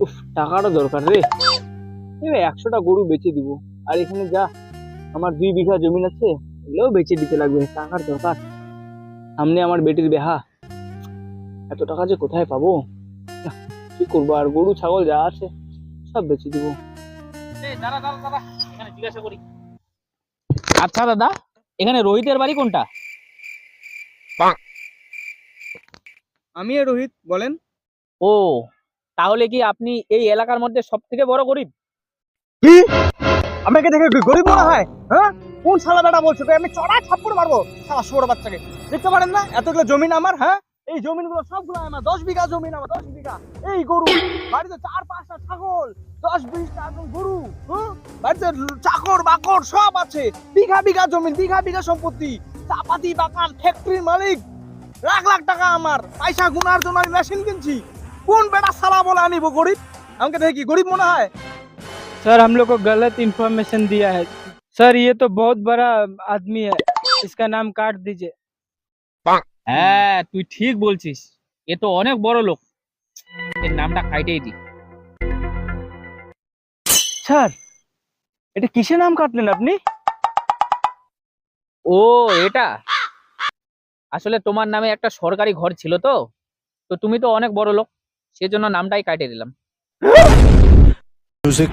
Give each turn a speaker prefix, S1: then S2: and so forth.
S1: উফ, টাকাটা দরকার রে। এবার 100টা গরু বেচে দিব। আর এখানে যা আমার 2 বিঘা জমি আছে, এগুলোও বেচে দিতে লাগবে, টাকার দরকার। সামনে আমার বেটির বিহা, এত টাকা যে কোথায় পাবো। না, কি করবো, আর গরু ছাগল যা আছে সব বেচে দিব। দাদা দাদা দাদা, এখানে জিজ্ঞাসা করি। আচ্ছা দাদা, এখানে রোহিতের বাড়ি কোনটা?
S2: আমি রোহিত, বলেন।
S1: ও, তাহলে কি আপনি এই এলাকার মধ্যে সব থেকে বড় গরিব?
S2: কি আমাকে দেখে কি গরিব মনে হয়? হ্যাঁ, কোন শালা বেটা বলছো? তো আমি চড়া থাপ্পড় মারবো শালা শুয়োর বাচ্চাকে। দেখতে পারেন না এতগুলো জমিন আমার? হ্যাঁ, এই জমিনগুলো সবগুলো আমার, 10 বিঘা জমিন আমার, 10 বিঘা। এই গরু, বাড়িতে 4-5টা ছাগল, 10-20টা গরু, হ্যাঁ, বাড়িতে চাকর বাকর সব আছে। বিঘা বিঘা জমিন, বিঘা বিঘা সম্পত্তি, চাপাতি বাগান, ফ্যাক্টরির মালিক। লাখ লাখ টাকা আমার, পয়সা গুনার জন্য আমি মেশিন কিনছি। কোন বেটা শালা বলে আনিব গরিব? আমাকে দেখে কি গরিব মনে হয়?
S1: सर, हम लोग को गलत इंफॉर्मेशन दिया है। सर, ये तो बहुत बड़ा आदमी है, इसका नाम काट दीजिए। হ্যাঁ, তুই ঠিক বলছিস, এ তো অনেক বড় লোক, এর নামটা কাইটেই দি।
S2: স্যার, এটা কিসের নাম কাটলেন আপনি?
S1: ও, এটা আসলে তোমার নামে একটা সরকারি ঘর ছিল, তো তো তুমি তো অনেক বড় লোক, সেজন্য নামটাই কাটিয়ে দিলাম।
S3: Music.